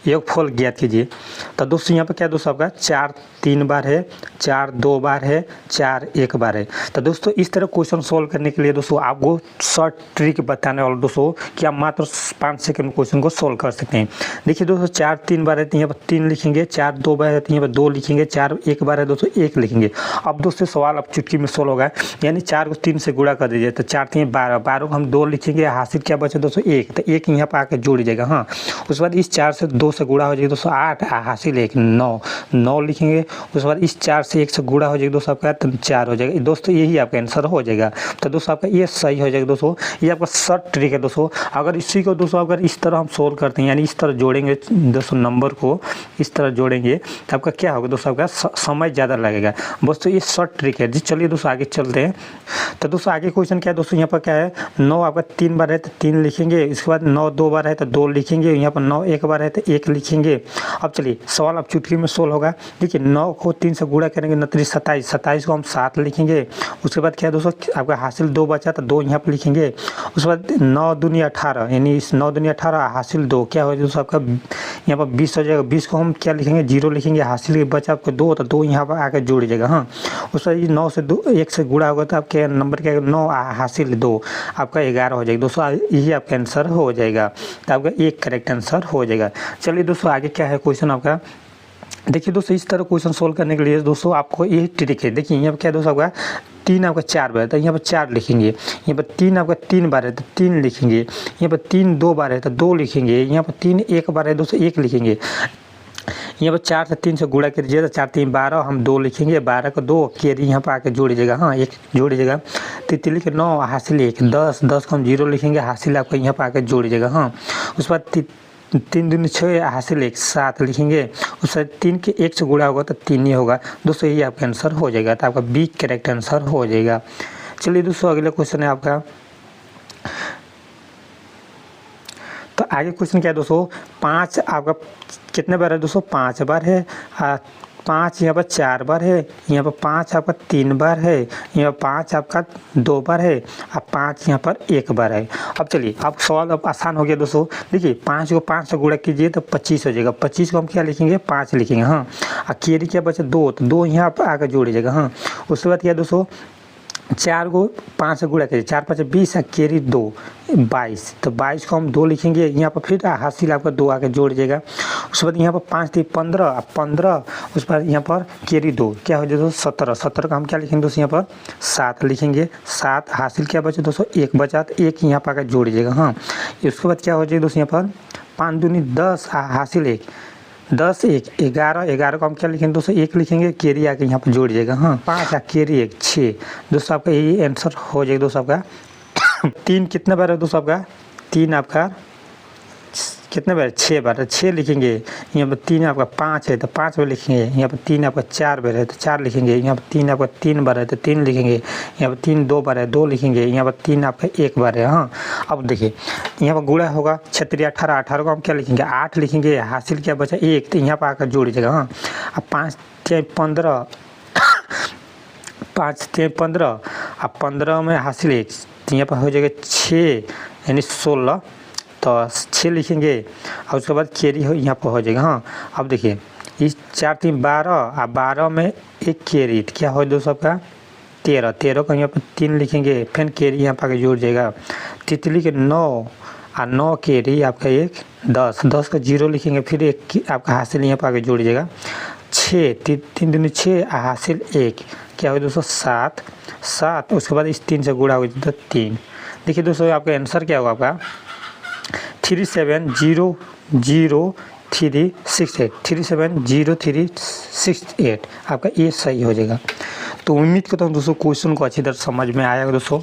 योगफल ज्ञात कीजिए। तो दोस्तों यहाँ पर क्या दोस्तों आपका 4 3 बार है, 4 2 बार है, 4 1 बार है। तो दोस्तों इस तरह क्वेश्चन सोल्व करने के लिए दोस्तों आपको शॉर्ट ट्रिक बताने वाला दोस्तों कि आप मात्र 5 सेकंड में क्वेश्चन को सोल्व कर सकते हैं। देखिए दोस्तों 4 3 बार है तो यहाँ पर 3 लिखेंगे, 4 2 बार है तो यहाँ पर 2 लिखेंगे, 4 1 बार है दोस्तों 1 लिखेंगे। अब दोस्तों सवाल अब चुटकी में सोल्व होगा, यानी 4 को 3 से गुणा कर दीजिए तो 4 3 12, 12 को हम 2 लिखेंगे, हासिल क्या बचे दोस्तों 1, तो 1 यहाँ पर आकर जोड़ जाएगा। हाँ, उसके बाद इस 4 से 2 से गुणा हो जाएगा दोस्तों 8, हासिल 1 9, 9 लिखेंगे। उसके बाद इस 4 से 1 से गुणा हो जाएगा दोस्तों आपका तो 4 हो जाएगा। दोस्तों यही आपका आंसर हो जाएगा। तो दोस्तों आपका ये सही हो जाएगा दोस्तों। ये आपका शॉर्ट ट्रिक है दोस्तों। अगर इसी को दोस्तों अगर इस तरह हम सोल्व करते हैं, यानी इस तरह जोड़ेंगे दोस्तों, नंबर को इस तरह जोड़ेंगे तो आपका क्या होगा दोस्तों, आपका समय ज़्यादा लगेगा। दोस्तों ये शॉर्ट ट्रिक है जी। चलिए दोस्तों आगे चलते हैं। तो दोस्तों आगे क्वेश्चन क्या है दोस्तों, यहाँ पर क्या है 9 आपका 3 बार है तो 3 लिखेंगे, इसके बाद 9 2 बार है तो 2 लिखेंगे, यहाँ पर 9 1 बार है तो 1 लिखेंगे। अब चलिए सवाल अब चुटकी में सोल्व होगा। देखिए 9 को 3 से गुणा करेंगे 9 27, 27 को हम 7 लिखेंगे। उसके बाद क्या है दोस्तों आपका हासिल 2 बचा तो 2 यहाँ पर लिखेंगे। उसके बाद 9 दूनी 18, यानी इस 9 दूनी 18 हासिल 2 क्या हो जाएगा दोस्तों आपका यहाँ पर 20 हो जाएगा। 20 को हम क्या लिखेंगे 0 लिखेंगे, हासिल बचा आपको 2 तो 2 यहाँ पर आकर जोड़ जाएगा। हाँ, उसके बाद 9 से 1 से गुणा होगा तो आपके नंबर क्या 9 हासिल 2 आपका 11 हो जाएगा। दोस्तों यही आपका आंसर हो जाएगा। तो आपका एक करेक्ट आंसर हो जाएगा। चलिए दोस्तों आगे क्या है क्वेश्चन आपका। देखिए दोस्तों इस तरह क्वेश्चन सोल्व करने के लिए दोस्तों आपको यही ट्रिक है। देखिए यहाँ पर क्या दोस्तों आपका 3 आपका 4 बार है तो यहाँ पर 4 लिखेंगे, यहाँ पर 3 आपका 3 बार है तो 3 लिखेंगे, यहाँ पर 3 2 बार है तो 2 लिखेंगे, यहाँ पर 3 1 बार है दोस्तों 1 लिखेंगे। यहाँ पर 4 से 3 से गुणा कीजिए तो 4 3 12 हम 2 लिखेंगे, 12 को 2 कैरी यहाँ पर आके जोड़ दीजिएगा। हाँ, 1 जोड़ दीजिएगा। तितली के 9 हासिल 1, 10 10 को हम 0 लिखेंगे, हासिल आपको यहाँ पर आके जोड़ दीजिएगा। हाँ, उसके बाद 3 दूनी 6 हासिल 1 7 लिखेंगे। उससे 3 के 1 से गुणा होगा तो 3 ही होगा। दोस्तों यही आपका आंसर हो जाएगा। तो आपका बी करेक्ट आंसर हो जाएगा। चलिए दोस्तों अगला क्वेश्चन है आपका। तो आगे क्वेश्चन क्या है दोस्तों, 5 आपका कितने बार है दोस्तों 5 बार है, 5 यहाँ पर 4 बार है, यहाँ पर 5 आपका 3 बार है, यहाँ पर 5 आपका 2 बार है, अब 5 यहाँ पर 1 बार है। अब चलिए अब सवाल अब आसान हो गया दोस्तों। देखिए 5 को 5 से गुणा कीजिए तो 25 हो जाएगा। 25 को हम क्या लिखेंगे 5 लिखेंगे। हाँ, कैरी क्या बचा 2 तो 2 यहाँ पर आकर जोड़ जाएगा। हाँ, उसके बाद क्या दोस्तों 4 को 5 से गुणा कीजिए, 4 5 20 कैरी 2 22, तो 22 को हम 2 लिखेंगे, यहाँ पर फिर हासिल आपका 2 आके जोड़ जाएगा। उसके बाद यहाँ पर 5 थी 15, 15 उसके बाद यहाँ पर कैरी 2 क्या हो जाएगा दोस्तों 17, 17 का हम क्या लिखेंगे दोस्तों यहाँ पर 7 लिखेंगे, 7 हासिल क्या बचे दोस्तों 1 बचा तो 1 यहाँ पर आकर जोड़ जाएगा। हाँ, उसके बाद क्या हो जाएगा दोस्तों यहाँ पर 5 दूनी 10 हासिल 1, 10 1 11, 11 को हम क्या लिखेंगे दोस्तों 1 लिखेंगे, कैरी आके यहाँ पर जोड़ जाएगा। हाँ, 5 कैरी 1 6। दोस्तों आपका यही आंसर हो जाएगा दोस्तों आपका। 3 कितने बार है दोस्तों आपका 3 आपका कितने बार 6 बार है, 6 लिखेंगे। यहाँ पर 3 आपका 5 है तो 5 बार लिखेंगे, यहाँ पर 3 आपका 4 बार है तो 4 लिखेंगे, यहाँ पर 3 आपका 3 बार है तो 3 लिखेंगे, यहाँ पर 3 2 बार है 2 लिखेंगे, यहाँ पर 3 आपका 1 बार है। हाँ, अब देखिए यहाँ पर गुणा होगा 36 18, 18 को हम क्या लिखेंगे 8 लिखेंगे, हासिल क्या बचा 1 तो यहाँ पर आकर जोड़ दीजिएगा। हाँ, अब 5 3 15, 5 3 15, अब 15 में हासिल 1 तो यहाँ पर हो जाएगा 6 यानी 16, तो 6 लिखेंगे और उसके बाद कैरी हो यहाँ पर हो जाएगा। हाँ, अब देखिए इस 4 3 12 और 12 में एक कैरी तो क्या हो दोस्तों आपका 13, 13 को यहाँ पर 3 लिखेंगे, फिर कैरी यहाँ पर आके जोड़ जाएगा। तितली के 9 और 9 कैरी आपका 1 10, 10 को 0 लिखेंगे, फिर एक आपका हासिल यहाँ पर आके जोड़ जाएगा। 6 3 दूनी 6 हासिल 1 क्या हो दोस्तों 7 7, उसके बाद इस 3 से गुणा हो तो 3। देखिए दोस्तों आपका आंसर क्या होगा आपका 370368, 370368 आपका ये सही हो जाएगा। तो उम्मीद करता हूँ दोस्तों क्वेश्चन को अच्छी तरह समझ में आएगा दोस्तों।